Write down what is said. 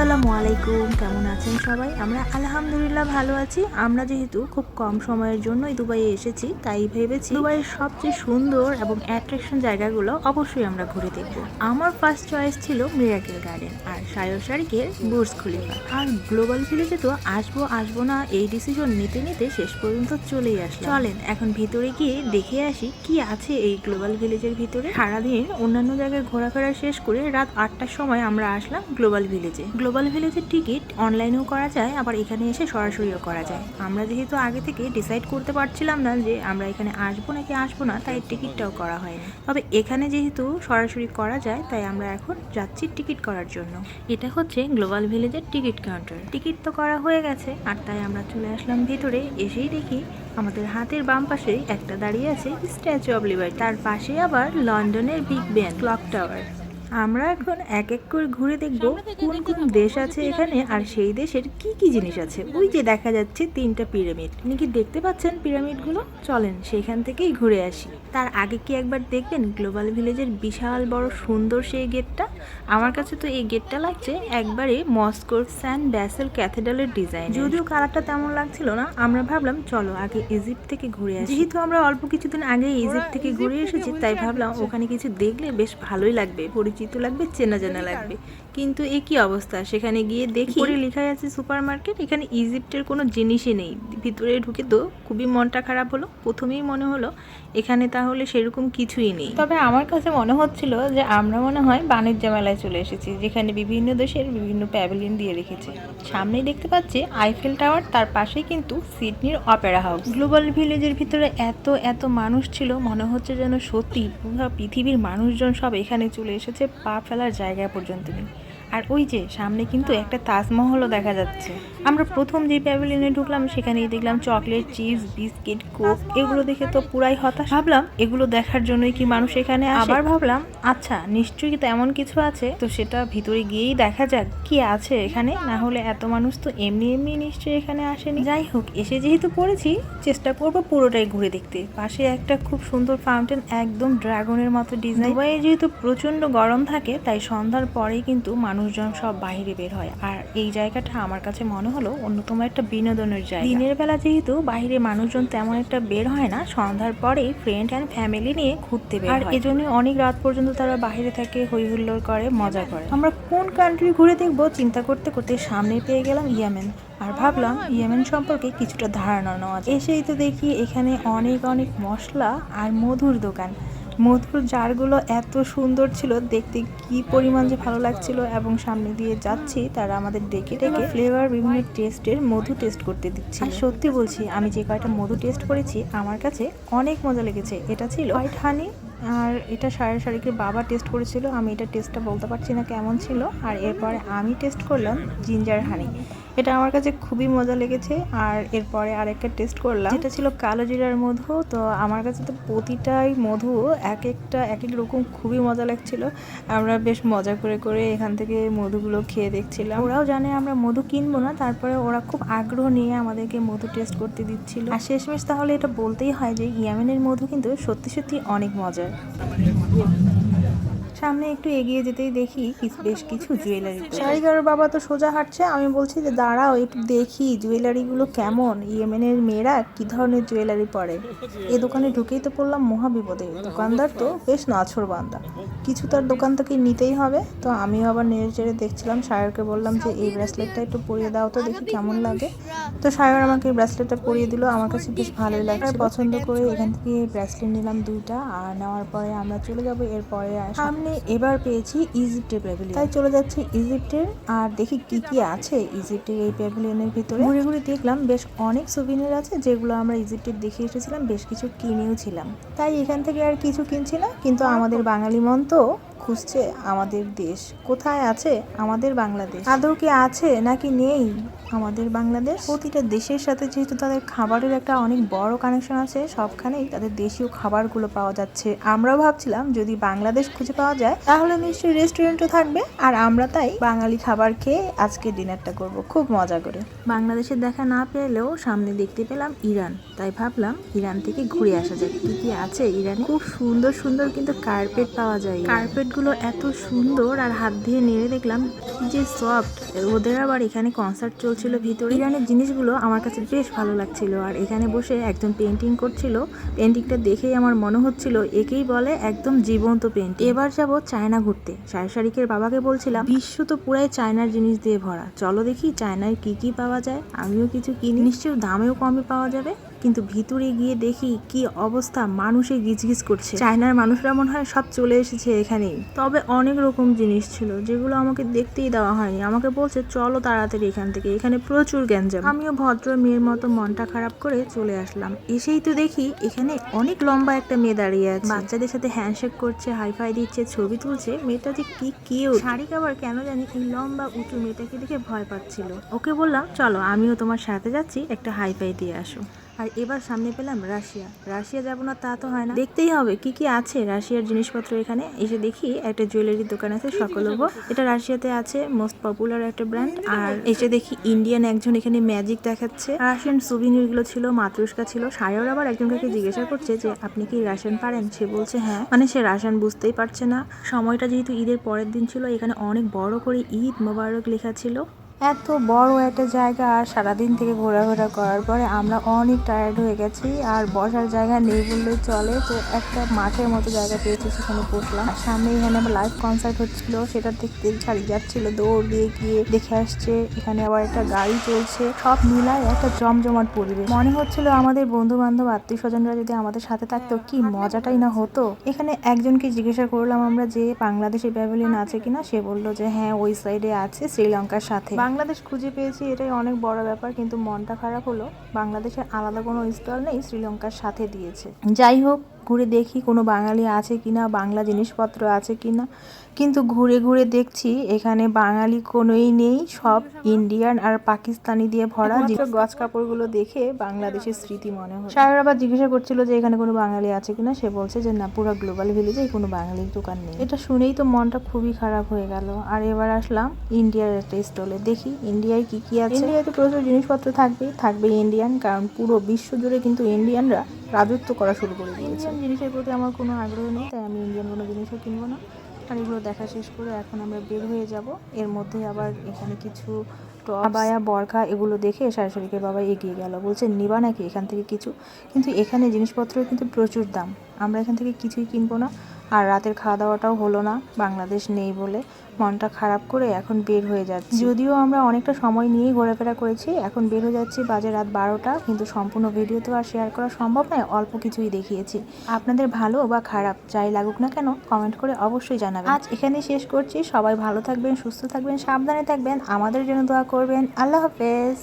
আসসালামু আলাইকুম, কেমন আছেন সবাই? আমরা আলহামদুলিল্লাহ ভালো আছি। আমরা যেহেতু খুব কম সময়ের জন্যই দুবাইয়ে এসেছি, তাই ভেবেছি দুবাইয়ের সবচেয়ে সুন্দর এবং অ্যাট্রাকশন জায়গাগুলো অবশ্যই আমরা ঘুরে দেখব। আমার ফার্স্ট চয়েস ছিল মিরাকেল গার্ডেন আর সায়র শারিকের বুর্জ খলিফা। আর গ্লোবাল ভিলেজে তো আসবো না এই ডিসিশন নিতে নিতে শেষ পর্যন্ত চলেই আসলাম। চলেন এখন ভিতরে গিয়ে দেখে আসি কি আছে এই গ্লোবাল ভিলেজের ভিতরে। সারাদিন অন্যান্য জায়গায় ঘোরাফেরা শেষ করে রাত 8টার সময় আমরা আসলাম গ্লোবাল ভিলেজের টিকিট অনলাইনেও করা যায়, আবার এখানে এসে সরাসরিও করা যায়। আমরা যেহেতু আগে থেকে ডিসাইড করতে পারছিলাম না যে আমরা এখানে আসবো নাকি আসবো না, তাই টিকিটটাও করা হয়নি। তবে এখানে যেহেতু সরাসরি করা যায়, তাই আমরা এখন যাচ্ছি টিকিট করার জন্য। এটা হচ্ছে গ্লোবাল ভিলেজের টিকিট কাউন্টার। টিকিট তো করা হয়ে গেছে, আর তাই আমরা চলে আসলাম ভিতরে। এসেই দেখি আমাদের হাতের বাম পাশেই একটা দাঁড়িয়ে আছে স্ট্যাচু অব লিবার্টি, তার পাশে আবার লন্ডনের বিগ বেন ক্লক টাওয়ার। আমরা এখন এক এক করে ঘুরে দেখব কোন কোন দেশ আছে এখানে, আর সেই দেশের কি কি জিনিস আছে। ওই যে দেখা যাচ্ছে 3টা পিরামিড, আপনি কি দেখতে পাচ্ছেন পিরামিডগুলো? চলেন সেখান থেকেই ঘুরে আসি। তার আগে কি একবার দেখবেন গ্লোবাল ভিলেজের বিশাল বড় সুন্দর সেই গেটটা। আমার কাছে তো এই গেটটা লাগছে একবারে মস্কোর সেন্ট ব্যাসেল ক্যাথেড্রালের ডিজাইন। যদিও কালারটা তেমন লাগছিল না, আমরা ভাবলাম চলো আগে ইজিপ্ট থেকে ঘুরে আসি। যেহেতু আমরা অল্প কিছুদিন আগে ইজিপ্ট থেকে ঘুরে এসেছি, তাই ভাবলাম ওখানে কিছু দেখলে বেশ ভালোই লাগবে, পরিচিত লাগবে, চেনা জানা লাগবে। কিন্তু এ কি অবস্থা, সেখানে গিয়ে দেখি পরে লেখাই আছে সুপার মার্কেট। এখানে ইজিপ্টের কোনো জিনিসই নেই। ভিতরে ঢুকে তো খুবই মনটা খারাপ হলো। প্রথমেই মনে হলো এখানে তাহলে সেরকম কিছুই নেই। তবে আমার কাছে মনে হচ্ছিল যে আমরা মনে হয় বাণিজ্য মেলায় চলে এসেছি, যেখানে বিভিন্ন দেশের বিভিন্ন প্যাভিলিয়ন দিয়ে রেখেছে। সামনেই দেখতে পাচ্ছি আইফেল টাওয়ার, তার পাশেই কিন্তু সিডনির অপেরা হাউস। গ্লোবাল ভিলেজের ভিতরে এত মানুষ ছিল, মনে হচ্ছে যেন সত্যি পুরো পৃথিবীর মানুষজন সব এখানে চলে এসেছে, পা ফেলার জায়গা পর্যন্ত নেই। আর ওই যে সামনে কিন্তু একটা তাজমহলও দেখা যাচ্ছে। আমরা প্রথম যে প্যাভিলিয়নে ঢুকলাম সেখানেই দেখলাম চকলেট, চিপস, বিস্কিট, কোক। এগুলো দেখে তো পুরাই হতাশ। ভাবলাম এগুলো দেখার জন্যই কি মানুষ এখানে আসে। আবার ভাবলাম আচ্ছা নিশ্চয়ই তেমন কিছু আছে, তো সেটা ভিতরে গিয়েই দেখা যাক কি আছে এখানে। না হলে এত মানুষ তো এমনি নিশ্চয়ই এখানে আসেনি। যাই হোক, এসে যেহেতু পড়েছি, চেষ্টা করবো পুরোটাই ঘুরে দেখতে। পাশে একটা খুব সুন্দর ফাউন্টেন, একদম ড্রাগনের মতো ডিজাইন। দুবাইয়ে যেহেতু প্রচন্ড গরম থাকে, তাই সন্ধ্যার পরেই কিন্তু মানুষজন সব বাইরে বের হয়। আর এই জায়গাটা আমার কাছে মনে হলো অন্যতম একটা বিনোদনের জায়গা। দিনের বেলা যেহেতু বাইরে মানুষজন তেমন একটা বের হয় না, সন্ধ্যার পরেই ফ্রেন্ড অ্যান্ড ফ্যামিলি নিয়ে ঘুরতে বের হয়। আর এজন্য অনেক রাত পর্যন্ত তারা বাইরে থাকে, হই হুল্লোড় করে, মজা করে। আমরা কোন কান্ট্রি ঘুরে দেখবো চিন্তা করতে করতে সামনে পেয়ে গেলাম ইয়েমেন। আর ভাবলাম ইয়েমেন সম্পর্কে কিছুটা ধারণা নেওয়া যায়। এসেই তো দেখি এখানে অনেক মশলা আর মধুর দোকান। মধুর জারগুলো এত সুন্দর ছিল দেখতে, কি পরিমাণ যে ভালো লাগছিল। এবং সামনে দিয়ে যাচ্ছি, তারা আমাদের ডেকে ফ্লেভার বিভিন্ন টেস্টের মধু টেস্ট করতে দিচ্ছে। আর সত্যি বলছি, আমি যে কয়টা মধু টেস্ট করেছি আমার কাছে অনেক মজা লেগেছে। এটা ছিল হোয়াইট হানি, আর এটা সায়র শারিকের বাবা টেস্ট করেছিল। আমি এটা টেস্টটা বলতে পারছি না কেমন ছিল। আর এরপরে আমি টেস্ট করলাম জিঞ্জার হানি, এটা আমার কাছে খুবই মজা লেগেছে। আর এরপরে আরেকটা টেস্ট করলাম, যেটা ছিল কালো জিরার মধু। তো আমার কাছে তো প্রতিটাই মধু এক এক রকম খুবই মজা লাগছিল। আমরা বেশ মজা করে এখান থেকে মধুগুলো খেয়ে দেখছিলাম। ওরাও জানে আমরা মধু কিনবো না, তারপরে ওরা খুব আগ্রহ নিয়ে আমাদেরকে মধু টেস্ট করতে দিচ্ছিল। আর শেষমেশ তাহলে এটা বলতেই হয় যে ইয়েমেনের মধু কিন্তু সত্যি অনেক মজার। সামনে একটু এগিয়ে যেতেই দেখি বেশ কিছু জুয়েলারি। শাড়িগার বাবা তো সোজা হাঁটছে, আমি বলছি যে দাঁড়াও একটু দেখি জুয়েলারিগুলো কেমন, ইয়েমেনের মেয়েরা কি ধরনের জুয়েলারি পরে। এই দোকানে ঢুকেই তো পড়লাম মহাবিপদে। দোকানদার তো বেশ নাছোড়বান্দা, কিছু তার দোকান থেকে নিতেই হবে। তো আমিও আবার নেড়ে চেড়ে দেখছিলাম। সায়রকে বললাম যে এই ব্রেসলেটটা একটু পরিয়ে দাও তো, দেখি কেমন লাগে। তো সায়র আমাকে এই ব্রেসলেটটা পরিয়ে দিল, আমার কাছে বেশ ভালোই লাগছে। পছন্দ করে এখান থেকে ব্রেসলেট নিলাম 2টা। আর নেওয়ার পরে আমরা চলে যাবো এরপরে সামনে। এবার পেয়েছি ইজিপ্টের প্যাভিলিয়ন, তাই চলে যাচ্ছি ইজিপ্টের। আর দেখি কি আছে ইজিপ্টের এই প্যাভিলিয়নের ভিতরে। ঘুরে দেখলাম বেশ অনেক সুভিনির আছে, যেগুলো আমরা ইজিপ্টের দেখে এসেছিলাম, বেশ কিছু কিনেও ছিলাম। তাই এখান থেকে আর কিছু কিনছি না। কিন্তু আমাদের বাঙালি মন তো খুঁজছে আমাদের দেশ কোথায় আছে, আমাদের বাংলাদেশ আদৌ কি আছে নাকি নেই আমাদের বাংলাদেশ। প্রতিটা দেশের সাথে যেহেতু তাদের খাবারের একটা অনেক বড় কানেকশন আছে, সবখানেই তাদের দেশীয় খাবারগুলো পাওয়া যাচ্ছে। আমরাও ভাবছিলাম যদি বাংলাদেশ খুঁজে পাওয়া যায় তাহলে নিশ্চয়ই রেস্টুরেন্টও থাকবে। আর আমরা তাই বাঙালি খাবার খেয়ে আজকে ডিনারটা করব খুব মজা করে। বাংলাদেশের দেখা না পেলেও সামনে দেখতে পেলাম ইরান, তাই ভাবলাম ইরান থেকে ঘুরে আসা যাক কি আছে ইরানে। খুব সুন্দর কিন্তু কার্পেট পাওয়া যায়। কার্পেট জিনিসগুলো এত সুন্দর, আর হাত দিয়ে নেড়ে দেখলাম কি যে সফট। ওদের আবার এখানে কনসার্ট চলছিল ভিতরে। ইরানের জিনিসগুলো আমার কাছে বেশ ভালো লাগছিল। আর এখানে বসে একজন পেন্টিং করছিল, পেন্টিংটা দেখেই আমার মনে হচ্ছিল একেই বলে একদম জীবন্ত পেন্টিং। এবার যাব চায়না ঘুরতে। শারীরিকের বাবাকে বলছিলাম বিশ্ব তো পুরাই চায়নার জিনিস দিয়ে ভরা, চলো দেখি চায়নায় কি কি পাওয়া যায়, আমিও কিছু কিনি, নিশ্চয়ই দামেও কমে পাওয়া যাবে। কিন্তু ভিতরে গিয়ে দেখি কি অবস্থা, মানুষে গিজগিজ করছে। চায়নার মানুষরা মনে হয় সব চলে এসেছে এখানেই। তবে অনেক রকম জিনিস ছিল যেগুলো আমাকে দেখতেই দেওয়া হয়নি। আমাকে বলছে চলো তাড়াতাড়ি এখান থেকে, এখানে প্রচুর গ্যাঞ্জাম। আমিও ভদ্র মেয়ের মতো মনটা খারাপ করে চলে আসলাম। এসেই তো দেখি এখানে অনেক লম্বা একটা মেয়ে দাঁড়িয়ে আছে, বাচ্চাদের সাথে হ্যান্ডশেক করছে, হাইফাই দিচ্ছে, ছবি তুলছে। মেয়েটা যে কি কিউট। শাড়ি আবার কেন জানি এই লম্বা উঁচু মেয়েটাকে দেখে ভয় পাচ্ছিল। ওকে বললাম চলো আমিও তোমার সাথে যাচ্ছি, একটা হাইফাই দিয়ে আসো। আর এবার সামনে পেলাম রাশিয়া। রাশিয়া যাবো না তা তো হয় না, দেখতেই হবে কি কি আছে রাশিয়ার জিনিসপত্র। এখানে এসে দেখি একটা জুয়েলারির দোকান আছে সকলভ, এটা রাশিয়াতে আছে, মোস্ট পপুলার একটা ব্র্যান্ড। আর এসে দেখি ইন্ডিয়ান একজন এখানে ম্যাজিক দেখাচ্ছে। রাশিয়ান সুভিনির গুলো ছিল, মাতৃষ্কা ছিল। সায়র আবার একজনকে জিজ্ঞাসা করছে যে আপনি কি রাশিয়ান পারেন, সে বলছে হ্যাঁ, মানে সে রাশিয়ান বুঝতেই পারছে না। সময়টা যেহেতু ঈদের পরের দিন ছিল, এখানে অনেক বড় করে ঈদ মোবারক লেখা ছিল। এত বড় একটা জায়গা আর সারাদিন থেকে ঘোরাঘোরা করার পরে আমরা অনেক টায়ার্ড হয়ে গেছি, আর বসার জায়গা নেই বললেই চলে। তো একটা মাঠের মতো জায়গা পেয়েছি, সেখানে বসলাম। সামনে এখানে আবার লাইভ কনসার্ট হচ্ছিল, সেটা দেখতে ছাড়িয়ে যাচ্ছিল, দৌড় দিয়ে গিয়ে দেখে আসছে। এখানে আবার একটা গাড়ি চলছে, সব মিলায় একটা জমজমাট পরিবেশ। মনে হচ্ছিল আমাদের বন্ধু বান্ধব আত্মীয় স্বজনরা যদি আমাদের সাথে থাকতো কি মজাটাই না হতো। এখানে একজনকে জিজ্ঞাসা করলাম আমরা যে বাংলাদেশের প্যাভিলিয়ন আছে কিনা, সে বললো যে হ্যাঁ ওই সাইডে আছে, শ্রীলঙ্কার সাথে। বাংলাদেশ খুঁজে পেয়েছি, এটাই অনেক বড় ব্যাপার। কিন্তু মনটা খারাপ হলো, বাংলাদেশের আলাদা কোনো স্টল নেই, শ্রীলঙ্কার সাথে দিয়েছে। যাই হোক, ঘুরে দেখি কোনো বাঙালি আছে কিনা, বাংলা জিনিসপত্র আছে কিনা। কিন্তু ঘুরে ঘুরে দেখছি এখানে বাঙালি কোনোই নেই, সব ইন্ডিয়ান আর পাকিস্তানি দিয়ে ভরা। গজ কাপড়গুলো দেখে বাংলাদেশের স্মৃতি মনে হয়। সারা আবার জিজ্ঞাসা করছিল যে এখানে কোনো বাঙালি আছে কিনা, সে বলছে যে না, পুরো গ্লোবাল ভিলেজে কোনো বাঙালির দোকান নেই। এটা শুনেই তো মনটা খুবই খারাপ হয়ে গেল। আর এবার আসলাম ইন্ডিয়ার একটা স্টলে, দেখি ইন্ডিয়ায় কি কি আছে। ইন্ডিয়াতে প্রচুর জিনিসপত্র থাকবে ইন্ডিয়ান, কারণ পুরো বিশ্ব জুড়ে কিন্তু ইন্ডিয়ানরা রাজত্ব করা শুরু করে দিয়েছে। ইন্ডিয়ান জিনিসের প্রতি আমার কোনো আগ্রহ নেই, তাই আমি ইন্ডিয়ান কোনো জিনিসও কিনবো না। আর এগুলো দেখা শেষ করে এখন আমরা বের হয়ে যাব। এর মধ্যে আবার এখানে কিছু টপ, বায়া, বরখা এগুলো দেখে শাশুড়িকে বাবা এগিয়ে গেল, বলছে নিবা নাকি এখান থেকে কিছু। কিন্তু এখানে জিনিসপত্রের কিন্তু প্রচুর দাম, আমরা এখান থেকে কিছুই কিনবো না। আর রাতের খাওয়া দাওয়াটাও হলো না, বাংলাদেশ নেই বলে। মনটা খারাপ করে এখন বের হয়ে যাচ্ছি। যদিও আমরা অনেকটা সময় নিয়েই ঘোরাফেরা করেছি, এখন বের হয়ে যাচ্ছি, বাজে রাত 12টা। কিন্তু সম্পূর্ণ ভিডিও তো আর শেয়ার করা সম্ভব নয়, অল্প কিছুই দেখিয়েছি। আপনাদের ভালো বা খারাপ যাই লাগুক না কেন, কমেন্ট করে অবশ্যই জানাবেন। আজ এখানেই শেষ করছি। সবাই ভালো থাকবেন, সুস্থ থাকবেন, সাবধানে থাকবেন, আমাদের জন্য দোয়া করবেন। আল্লাহ হাফেজ।